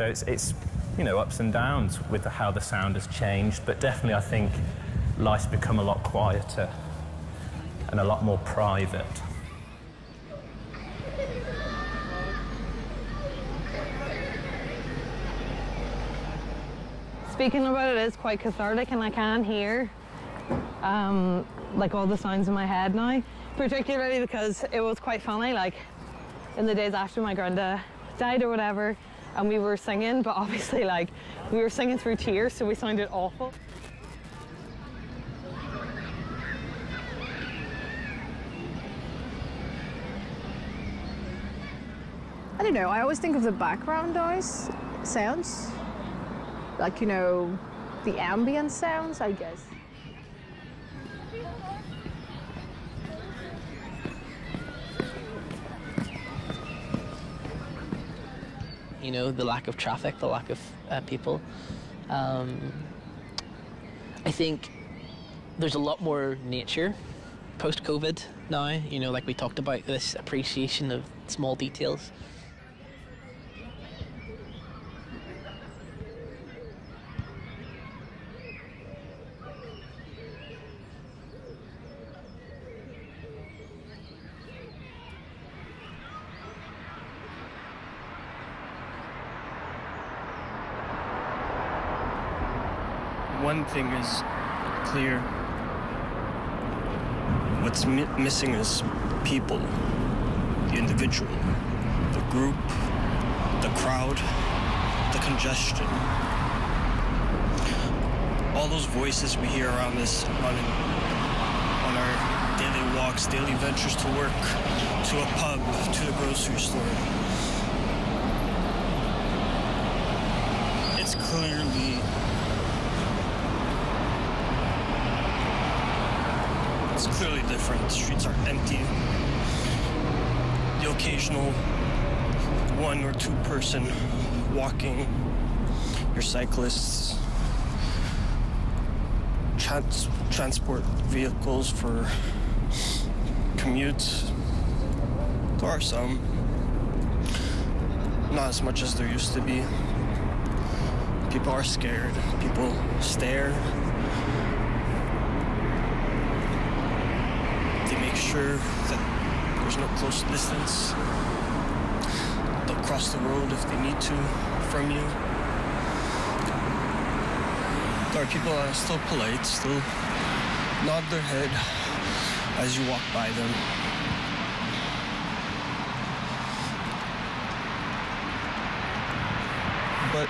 So it's you know, ups and downs with how the sound has changed, but definitely I think life's become a lot quieter and a lot more private. Speaking about it is quite cathartic, and I can hear like all the sounds in my head now, particularly because it was quite funny, like in the days after my granddad died or whatever, and we were singing, but obviously like we were singing through tears, so we sounded awful. I don't know, I always think of the background noise sounds, like, you know, the ambient sounds, I guess. You know, the lack of traffic, the lack of people. I think there's a lot more nature post-COVID now, you know, like we talked about, this appreciation of small details. One thing is clear. What's missing is people, the individual, the group, the crowd, the congestion. All those voices we hear around us on our daily walks, daily ventures to work, to a pub, to the grocery store. It's clearly different. The streets are empty. The occasional one or two person walking, your cyclists, transport vehicles for commutes. There are some, not as much as there used to be. People are scared, people stare. Make sure that there's no close distance. They'll cross the road if they need to from you. There are people that are still polite, still nod their head as you walk by them. But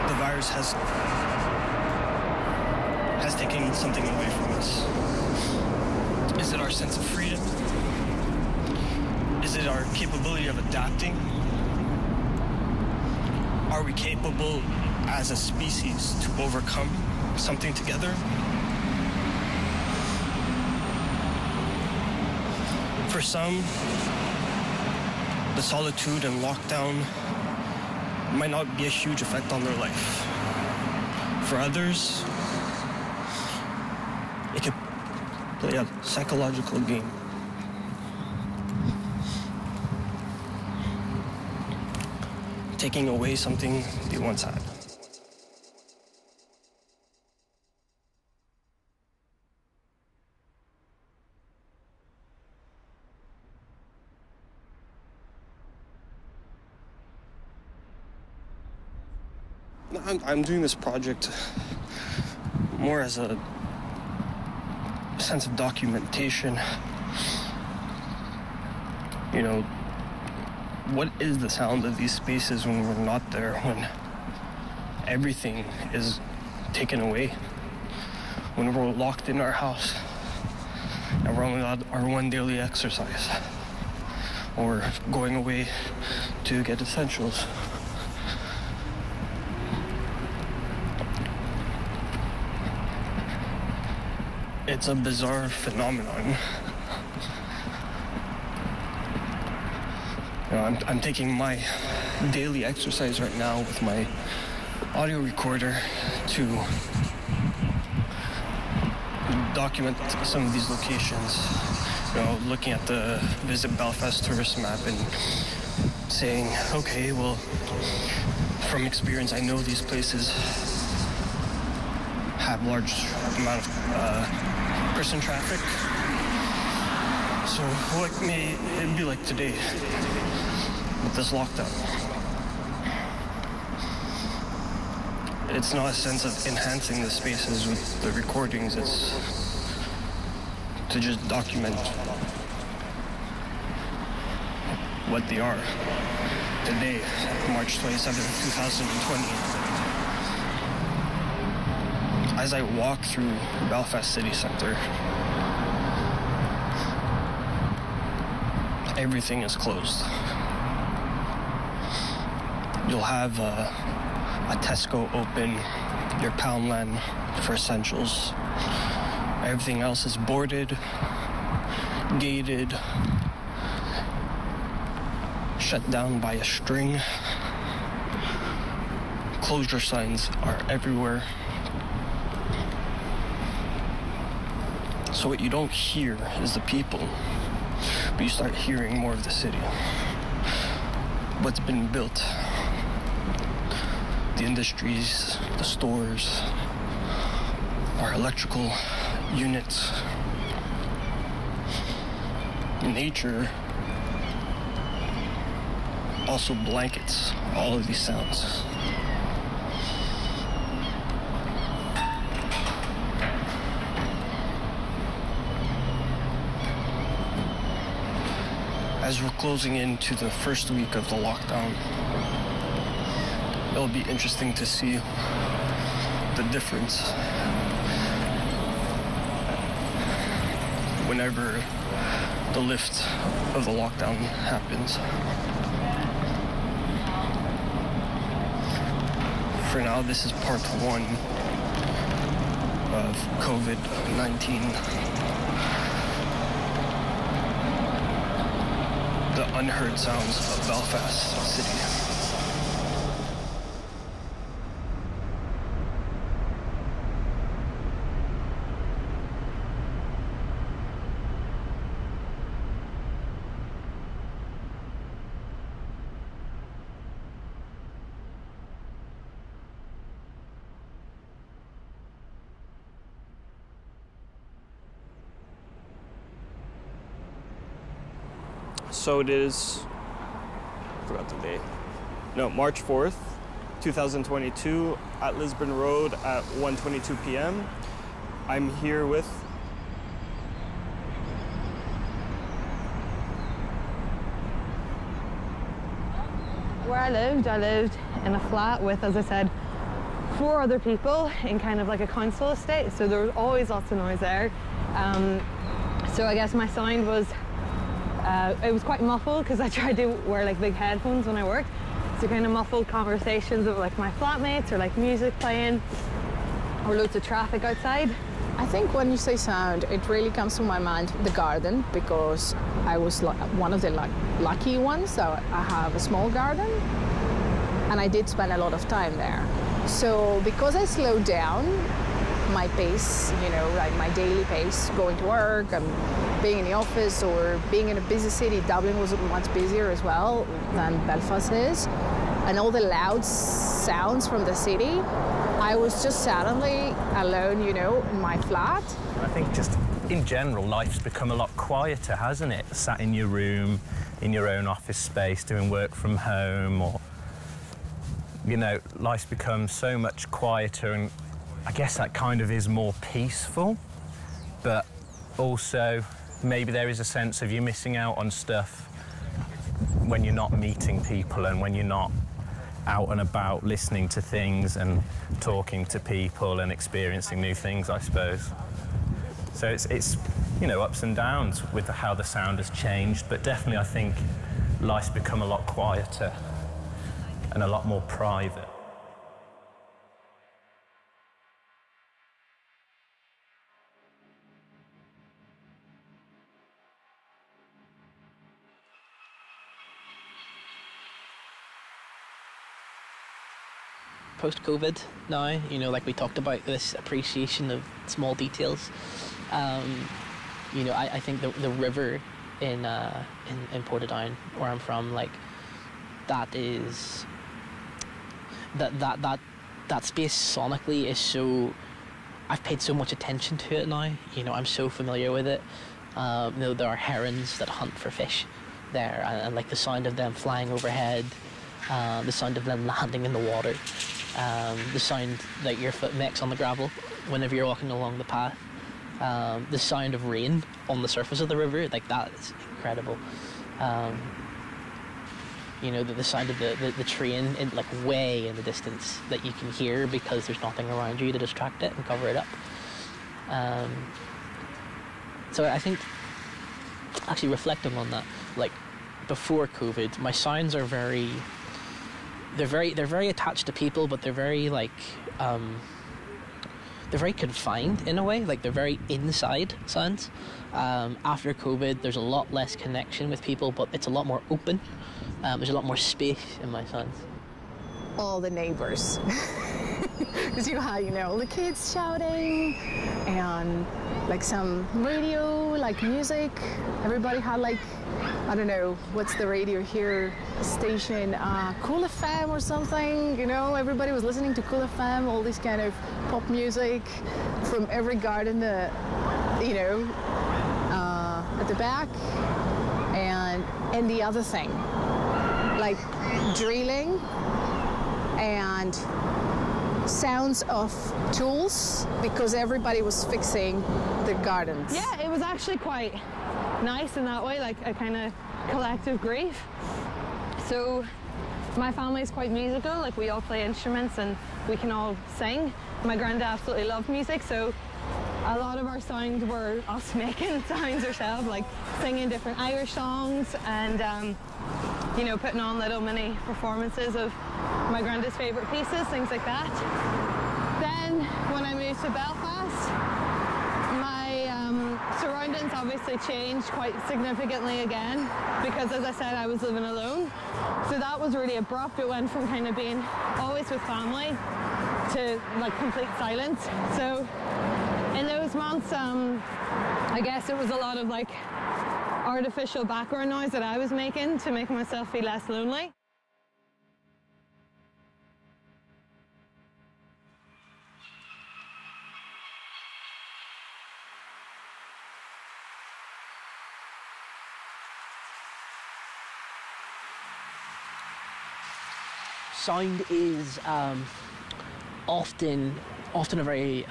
the virus has taken something away from us. Is it our sense of freedom? Is it our capability of adapting? Are we capable as a species to overcome something together? For some, the solitude and lockdown might not be a huge effect on their life. For others, it could play a psychological game. Taking away something they once had. I'm doing this project more as a sense of documentation. You know, what is the sound of these spaces when we're not there, when everything is taken away, when we're locked in our house and we're only allowed our one daily exercise, or going away to get essentials. It's a bizarre phenomenon. You know, I'm taking my daily exercise right now with my audio recorder to document some of these locations looking at the Visit Belfast tourist map and saying, okay, well, from experience, I know these places have large amount of person traffic. So what may it be like today with this lockdown? It's not a sense of enhancing the spaces with the recordings, it's to just document what they are. Today, March 27th, 2020. As I walk through Belfast city centre, everything is closed. You'll have a Tesco open, your Poundland for essentials. Everything else is boarded, gated, shut down by a string. Closure signs are everywhere. So what you don't hear is the people, but you start hearing more of the city. What's been built, the industries, the stores, our electrical units. Nature also blankets all of these sounds. As we're closing into the first week of the lockdown, it'll be interesting to see the difference whenever the lift of the lockdown happens. For now, this is part one of COVID-19. The unheard sounds of Belfast City. So it is, forgot the date. No, March 4th, 2022 at Lisburn Road at 1:22 p.m. I'm here with Where I lived in a flat with, as I said, 4 other people in kind of like a council estate, so there was always lots of noise there. So I guess my sound was it was quite muffled because I tried to wear like big headphones when I worked, so kind of muffled conversations of like my flatmates or like music playing or loads of traffic outside. I think when you say sound, it really comes to my mind the garden, because I was one of the lucky ones. So I have a small garden and I did spend a lot of time there. So because I slowed down my pace, like my daily pace, going to work and being in the office or being in a busy city. Dublin was much busier as well than Belfast is. And all the loud sounds from the city, I was just suddenly alone, in my flat. I think just in general, life's become a lot quieter, hasn't it? Sat in your room, in your own office space, doing work from home, or, life's become so much quieter, and I guess that kind of is more peaceful, but also maybe there is a sense of you missing out on stuff when you're not meeting people and when you're not out and about listening to things and talking to people and experiencing new things, I suppose. So it's ups and downs with how the sound has changed, but definitely I think life's become a lot quieter and a lot more private. Post-COVID now, like we talked about, this appreciation of small details. You know, I think the river in Portadown, where I'm from, like, that is that space sonically is so, I've paid so much attention to it now. You know, I'm so familiar with it. You know, there are herons that hunt for fish there, and like the sound of them flying overhead, the sound of them landing in the water, the sound that your foot makes on the gravel whenever you're walking along the path, the sound of rain on the surface of the river, like that is incredible. You know, the sound of the train in, like, way in the distance that you can hear because there's nothing around you to distract it and cover it up. So I think, actually reflecting on that, like, before COVID, my sounds are very attached to people, but they're very, like, they're very confined in a way, like they're very inside sounds. After COVID, there's a lot less connection with people, but it's a lot more open. There's a lot more space in my sounds. All the neighbors. Because you had, you know, all the kids shouting and like some radio, like music. Everybody had, like, I don't know, what's the radio here station, Cool FM or something, you know, everybody was listening to Cool FM, all this kind of pop music from every garden, you know, at the back. And the other thing, like drilling and sounds of tools, because everybody was fixing the gardens. Yeah, it was actually quite nice in that way, like a kind of collective grief. So my family is quite musical, like we all play instruments and we can all sing. My granddad absolutely loved music, so a lot of our sounds were us making sounds ourselves, like singing different Irish songs and you know, putting on little mini performances of my granddad's favourite pieces, things like that. Then when I moved to Belfast, my surroundings obviously changed quite significantly again, because as I said, I was living alone. So that was really abrupt. It went from kind of being always with family to like complete silence. So in those months, I guess it was a lot of like artificial background noise that I was making to make myself feel less lonely. Sound is often a very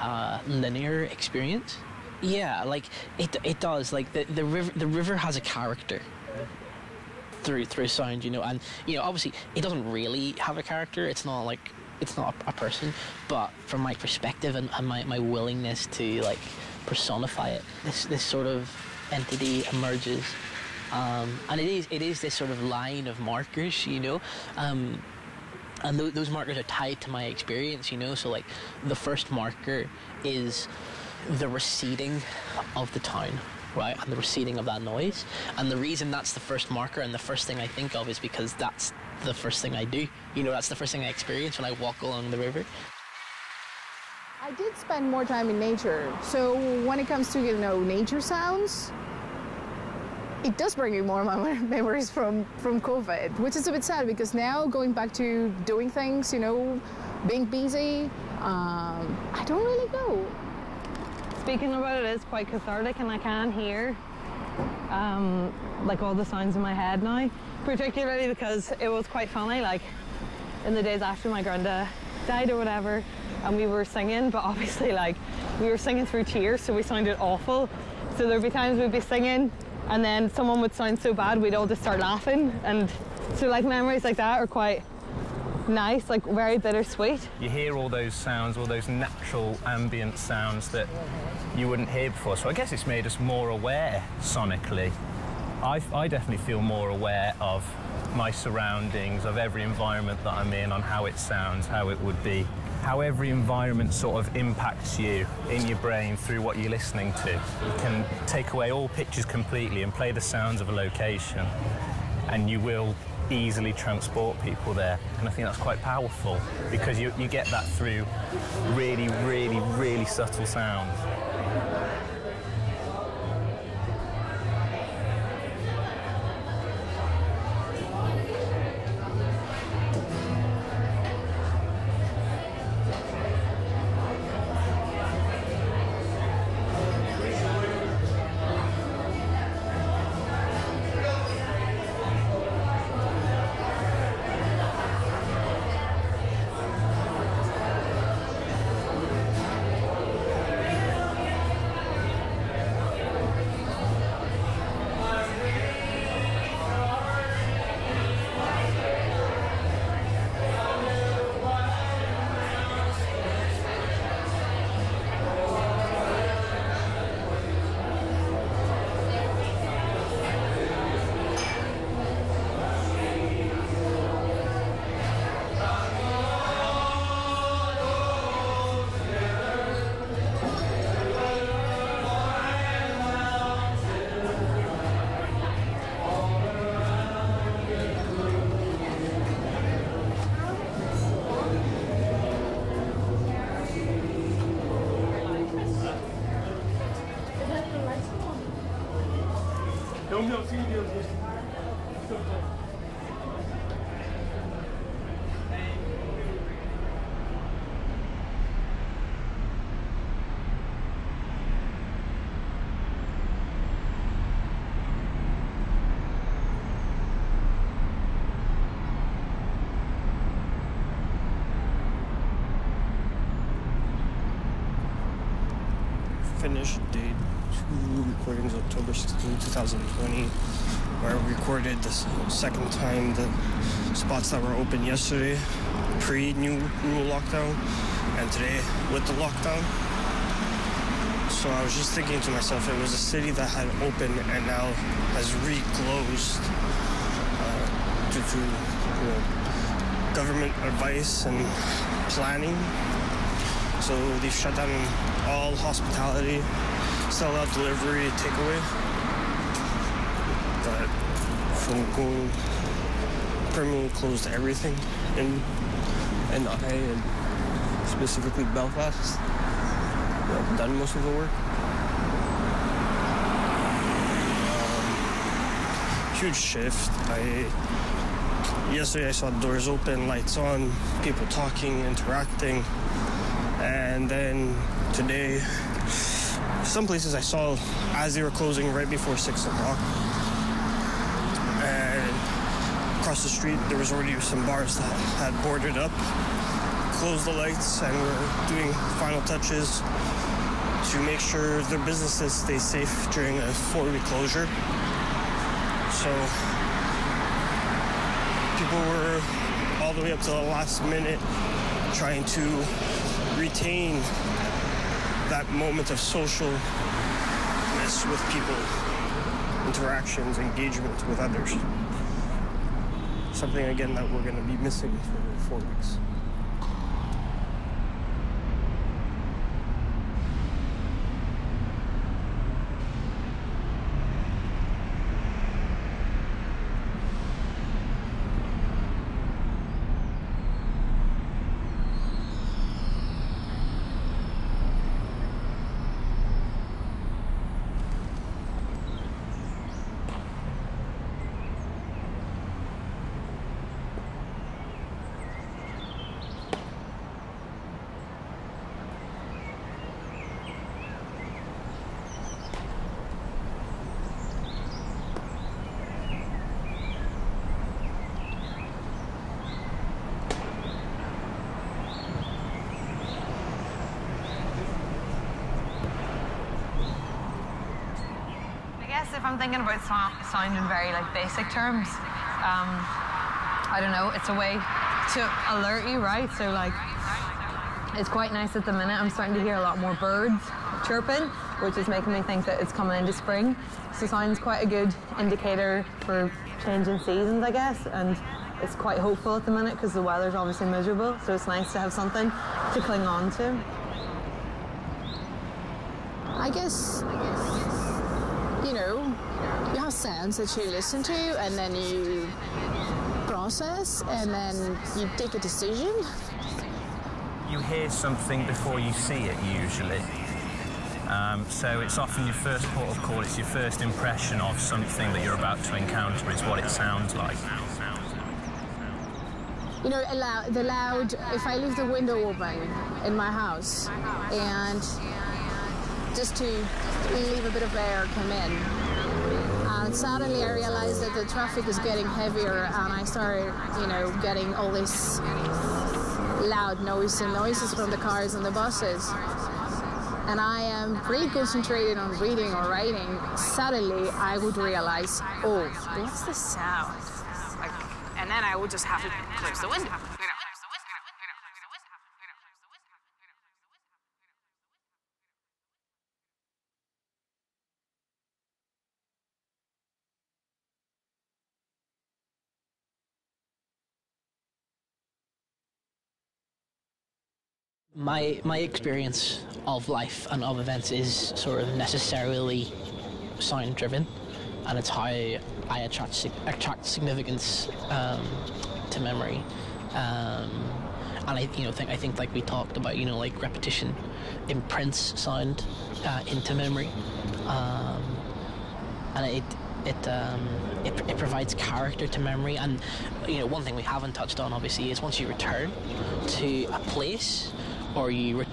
linear experience. Yeah, like it does. Like the river has a character through sound, you know, and you know, obviously it doesn't really have a character. It's not a person, but from my perspective and my willingness to like personify it, this sort of entity emerges, and it is this sort of line of markers, you know. And those markers are tied to my experience, you know. So like the first marker is the receding of the town, right, and the receding of that noise. And the reason that's the first marker and the first thing I think of is because that's the first thing I do. You know, that's the first thing I experience when I walk along the river. I did spend more time in nature. So when it comes to, you know, nature sounds, it does bring me more memories from COVID, which is a bit sad because now going back to doing things, you know, being busy, I don't really go. Speaking about it is quite cathartic, and I can hear like all the sounds in my head now, particularly because it was quite funny, like in the days after my granddad died or whatever, and we were singing, but obviously like we were singing through tears, so we sounded awful. So there'd be times we'd be singing and then someone would sound so bad we'd all just start laughing, and so like memories like that are quite nice, like very bittersweet. You hear all those sounds, all those natural ambient sounds that you wouldn't hear before, so I guess it's made us more aware sonically. I definitely feel more aware of my surroundings, of every environment that I'm in, on how it sounds, how it would be, how every environment sort of impacts you in your brain through what you're listening to. You can take away all pictures completely and play the sounds of a location, and you will easily transport people there. And I think that's quite powerful because you get that through really, really, really subtle sounds. Finished day 2 recordings, October 16, 2020, where I recorded the second time the spots that were open yesterday, pre-new rule lockdown, and today with the lockdown. So I was just thinking to myself, it was a city that had opened and now has reclosed due to government advice and planning. So they've shut down all hospitality, still allowed delivery, takeaway. But from going permanently closed everything in I and specifically Belfast. I've done most of the work. Huge shift. Yesterday I saw doors open, lights on, people talking, interacting. And then today, some places I saw as they were closing right before 6 o'clock. And across the street, there was already some bars that had boarded up, closed the lights, and were doing final touches to make sure their businesses stay safe during a 4-week closure. So people were all the way up to the last minute trying to retain that moment of socialness with people, interactions, engagement with others. Something, again, that we're going to be missing for 4 weeks. If I'm thinking about sound in very basic terms, I don't know, it's a way to alert you, right? So it's quite nice at the minute. I'm starting to hear a lot more birds chirping, which is making me think that it's coming into spring. So sound's quite a good indicator for changing seasons, I guess, and it's quite hopeful at the minute because the weather's obviously miserable, so it's nice to have something to cling on to. I guess, you have sounds that you listen to and then you process and then you take a decision. You hear something before you see it, usually. So it's often your first port of call, it's your first impression of something that you're about to encounter, is what it sounds like. The loud, if I leave the window open in my house and just to leave a bit of air come in. And suddenly I realized that the traffic is getting heavier and I started, getting all this loud noises from the cars and the buses. And I am really concentrated on reading or writing. Suddenly I would realize, oh, what's the sound? And then I would just have to close the window. My experience of life and of events is sort of necessarily sound driven, and it's how I attract significance to memory, and I think like we talked about, repetition imprints sound into memory, and it provides character to memory. And one thing we haven't touched on obviously is once you return to a place, or you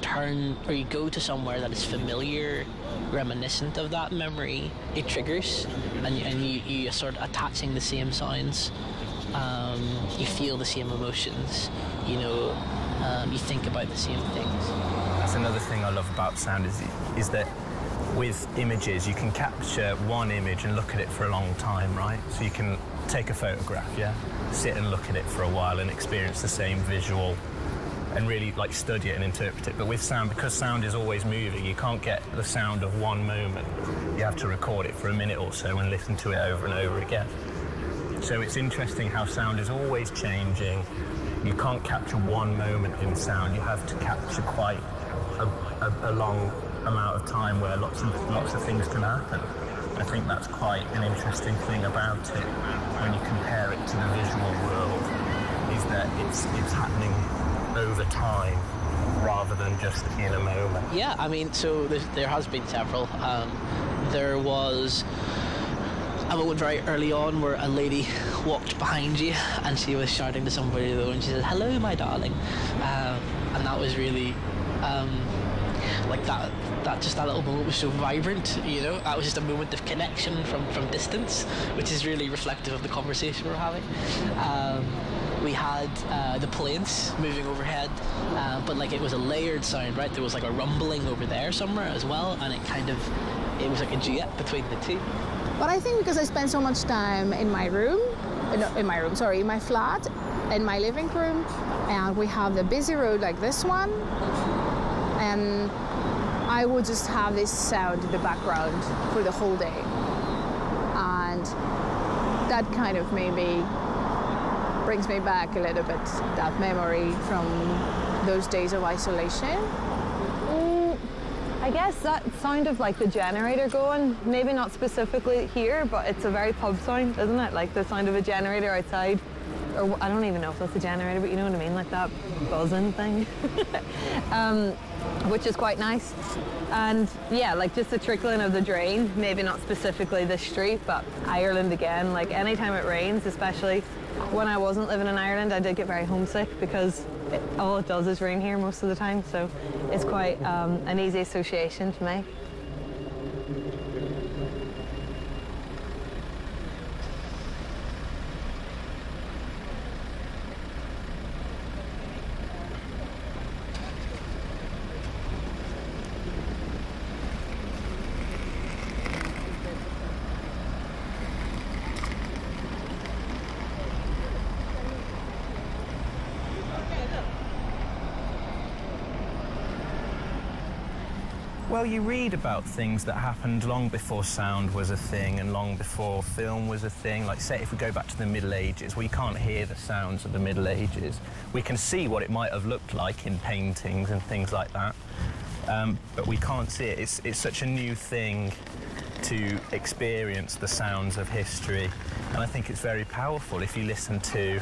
go to somewhere that is familiar, reminiscent of that memory, it triggers, and you start attaching the same sounds. You feel the same emotions. You think about the same things. That's another thing I love about sound is that with images you can capture one image and look at it for a long time, right? So you can take a photograph, sit and look at it for a while and experience the same visual and really like study it and interpret it. But with sound, because sound is always moving, you can't get the sound of one moment. You have to record it for a minute or so and listen to it over and over again. So it's interesting how sound is always changing. You can't capture one moment in sound. You have to capture quite a long amount of time where lots of things can happen. I think that's quite an interesting thing about it when you compare it to the visual world, is that it's happening over time rather than just in a moment. Yeah, I mean, so there has been several. There was a moment very early on where a lady walked behind you and she was shouting to somebody though, and she said, "Hello, my darling," and that was really like that little moment was so vibrant. That was just a moment of connection from distance, which is really reflective of the conversation we're having. We had the planes moving overhead, but like it was a layered sound, right? There was like a rumbling over there somewhere as well, and it was like a duet between the two. But I think because I spend so much time in my flat, in my living room, and we have the busy road like this one, and I would just have this sound in the background for the whole day. And that kind of maybe brings me back a little bit, that memory from those days of isolation. I guess that sound of like the generator going, maybe not specifically here, but it's a very pub sound, isn't it? Like the sound of a generator outside, or I don't even know if that's a generator, but you know what I mean, like that buzzing thing, which is quite nice. And yeah, like just the trickling of the drain, maybe not specifically this street, but Ireland again, like anytime it rains, especially when I wasn't living in Ireland, I did get very homesick because all it does is rain here most of the time, so it's quite an easy association to make. Well, you read about things that happened long before sound was a thing and long before film was a thing. Like, say, if we go back to the Middle Ages, we can't hear the sounds of the Middle Ages. We can see what it might have looked like in paintings and things like that, but we can't see it. It's such a new thing to experience the sounds of history, and I think it's very powerful. If you listen to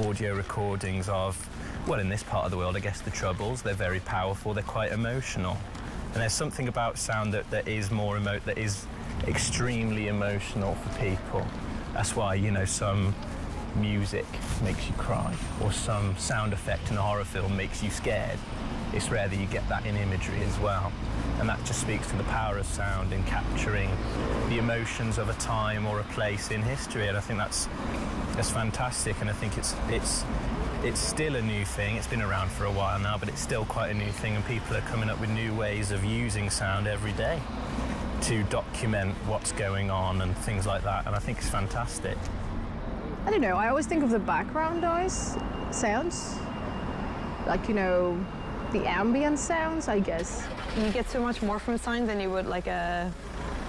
audio recordings of, well, in this part of the world, I guess the Troubles, they're very powerful, they're quite emotional. And there's something about sound that is more that is extremely emotional for people. That's why, some music makes you cry, or some sound effect in a horror film makes you scared. It's rare that you get that in imagery as well. And that just speaks to the power of sound in capturing the emotions of a time or a place in history. And I think that's fantastic, and I think it's still a new thing. It's been around for a while now, but it's still quite a new thing, and people are coming up with new ways of using sound every day to document what's going on and things like that, and I think it's fantastic. I don't know, I always think of the background noise sounds, like, the ambient sounds, I guess. You get so much more from sound than you would like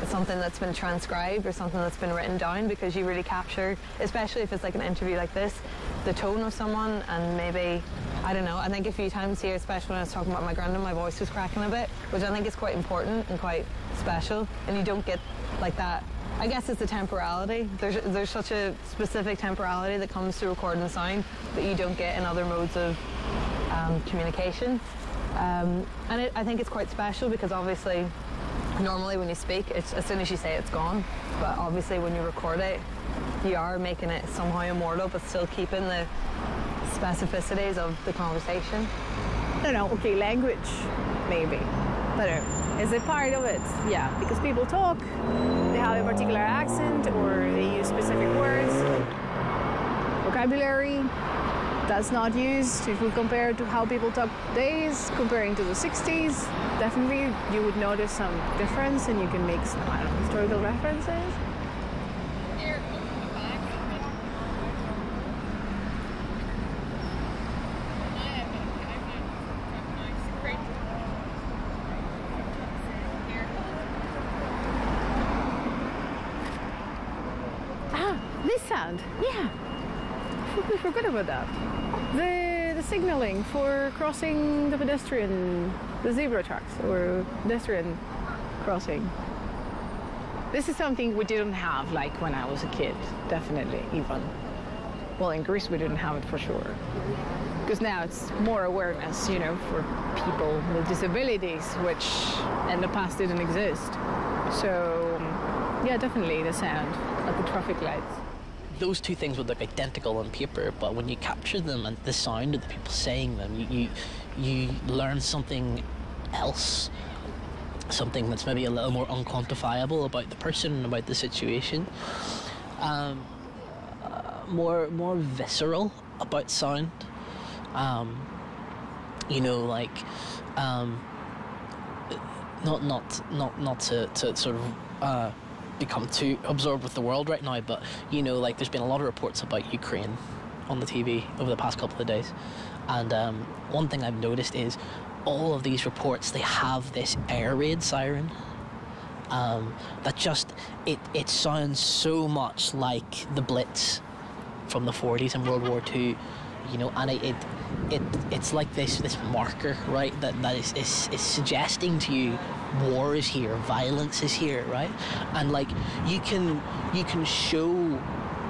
something that's been transcribed or something that's been written down, because you really capture, especially if it's like an interview like this, the tone of someone. And maybe, I don't know, I think a few times here, especially when I was talking about my granddad, my voice was cracking a bit, which I think is quite important and quite special, and you don't get like that. I guess it's the temporality. There's such a specific temporality that comes to recording sound that you don't get in other modes of communication. And I think it's quite special because obviously Normally when you speak, it's as soon as you say it's gone. But obviously when you record it, you are making it somehow immortal, but still keeping the specificities of the conversation. I don't know, okay, language, maybe. I don't know. Is it part of it? Yeah, because people talk, they have a particular accent, or they use specific words. Vocabulary, that's not used. If we compare to how people talk nowadays, comparing to the 60s, definitely you would notice some difference, and you can make some, I don't know, historical references. Sound, yeah. We forgot about that. The signaling for crossing the zebra tracks or pedestrian crossing. This is something we didn't have like when I was a kid, definitely even. Well, in Greece we didn't have it for sure. Because now it's more awareness, you know, for people with disabilities, which in the past didn't exist. So, yeah, definitely the sound at the traffic lights. Those two things would look identical on paper, but when you capture them and the sound of the people saying them, you learn something else, something that's maybe a little more unquantifiable about the person and about the situation, more visceral about sound. You know, like not to sort of become too absorbed with the world right now, but you know, like there's been a lot of reports about Ukraine on the TV over the past couple of days, and one thing I've noticed is all of these reports, they have this air raid siren that just it sounds so much like the Blitz from the 40s and World War II, you know, and it's like this marker, right, that is suggesting to you war is here, violence is here, right? And like you can show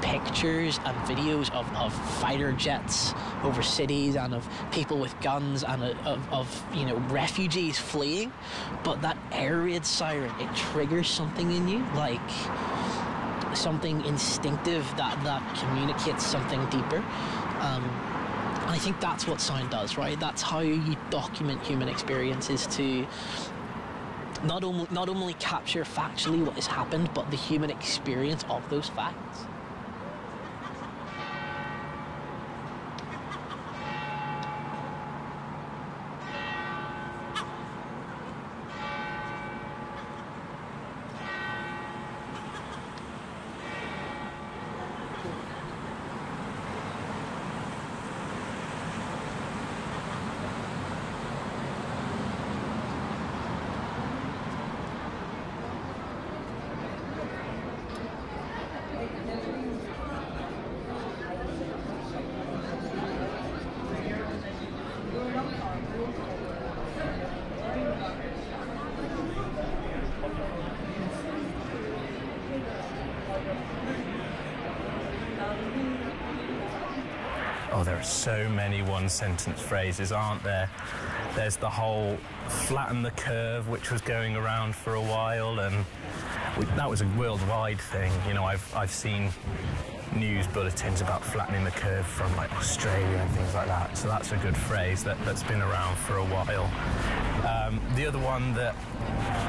pictures and videos of fighter jets over cities and of people with guns and of you know, refugees fleeing, but that air raid siren, it triggers something in you, like something instinctive that communicates something deeper. And I think that's what sound does, right? That's how you document human experiences, to not only capture factually what has happened, but the human experience of those facts. Oh, there are so many one-sentence phrases, aren't there? There's the whole flatten the curve, which was going around for a while, and that was a worldwide thing. You know, I've seen news bulletins about flattening the curve from like Australia and things like that. So that's a good phrase that's been around for a while. The other one that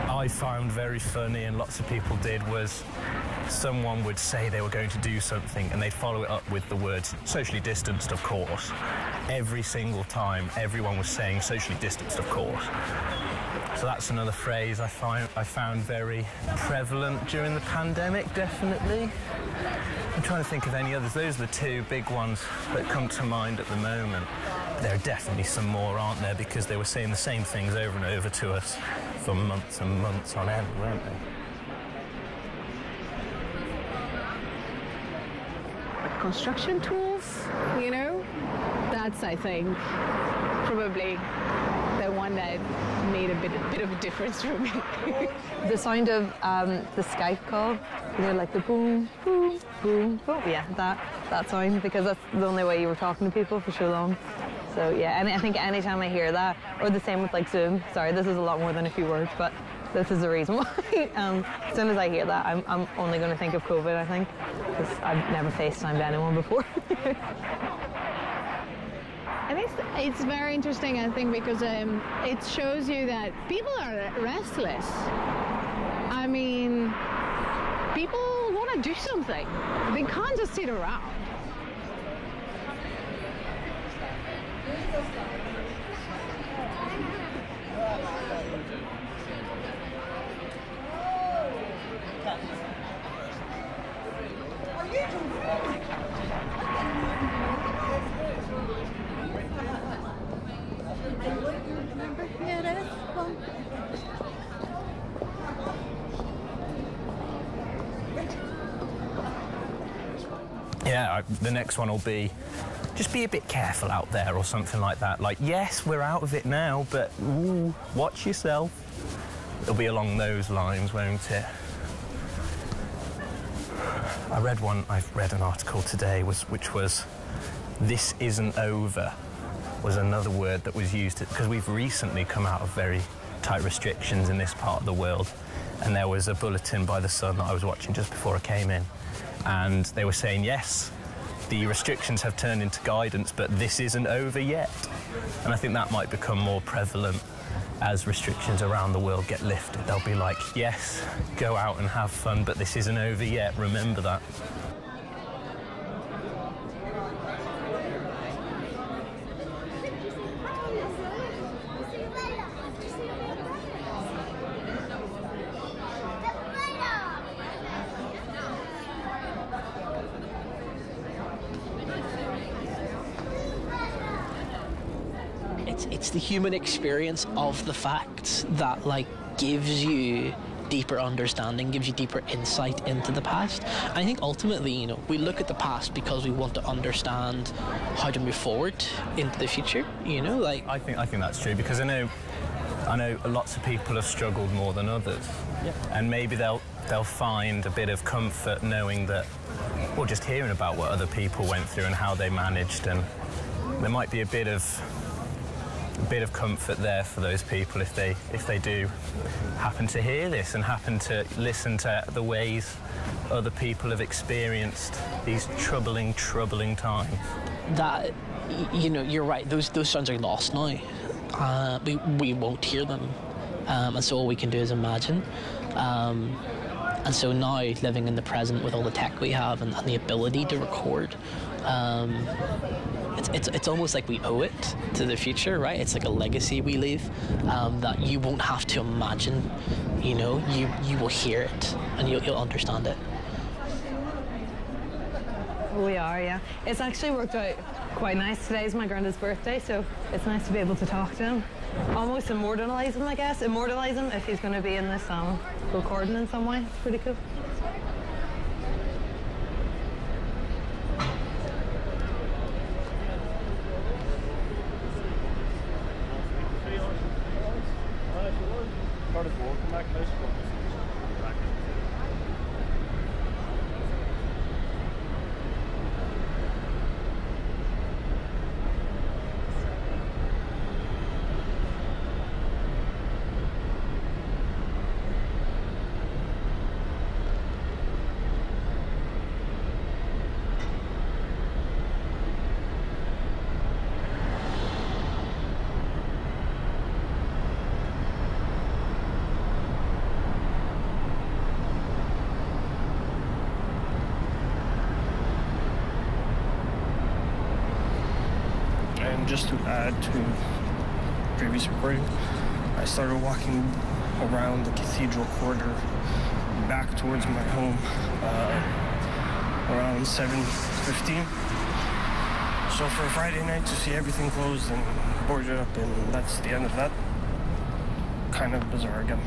I found very funny and lots of people did was someone would say they were going to do something and they'd follow it up with the words socially distanced, of course. Every single time everyone was saying socially distanced, of course. So that's another phrase I found very prevalent during the pandemic, definitely. I'm trying to think of any others. Those are the two big ones that come to mind at the moment. There are definitely some more, aren't there? Because they were saying the same things over and over to us for months and months on end, weren't they? Construction tools, you know? That's, I think, probably the one that made a bit of a difference for me. The sound of the Skype call, you know, like the boom, boom, boom, boom. Yeah, that sound, because that's the only way you were talking to people for so long. So yeah, and I think anytime I hear that, or the same with like Zoom, sorry, this is a lot more than a few words, but this is the reason why. As soon as I hear that, I'm only going to think of COVID, I think, because I've never FaceTimed anyone before. And it's very interesting, I think, because it shows you that people are restless. I mean, people want to do something. They can't just sit around. Yeah, the next one will be, just be a bit careful out there or something like that. Like, yes, we're out of it now, but ooh, watch yourself. It'll be along those lines, won't it? I've read an article today which was, this isn't over, was another word that was used, because we've recently come out of very tight restrictions in this part of the world. And there was a bulletin by The Sun that I was watching just before I came in. And they were saying, yes, the restrictions have turned into guidance, but this isn't over yet. And I think that might become more prevalent as restrictions around the world get lifted. They'll be like, yes, go out and have fun, but this isn't over yet. Remember that. It's the human experience of the facts that, like, gives you deeper understanding, gives you deeper insight into the past. And I think ultimately, you know, we look at the past because we want to understand how to move forward into the future, you know, like... I think that's true, because I know lots of people have struggled more than others. Yeah. And maybe they'll find a bit of comfort knowing that, or just hearing about what other people went through and how they managed, and there might be a bit of comfort there for those people if they do happen to hear this and happen to listen to the ways other people have experienced these troubling times. That, you know, you're right, those sounds are lost now. We won't hear them, and so all we can do is imagine. And so now, living in the present with all the tech we have and the ability to record, it's almost like we owe it to the future, right? It's like a legacy we leave, that you won't have to imagine, you know, you will hear it and you'll understand it. We are, yeah. It's actually worked out quite nice. Today's my granddad's birthday, so it's nice to be able to talk to him. Almost immortalise him, I guess. Immortalise him if he's going to be in this recording in some way. It's pretty cool. Just to add to previous recording, I started walking around the cathedral quarter back towards my home around 7:15. So for a Friday night to see everything closed and boarded up, and that's the end of that, kind of bizarre again.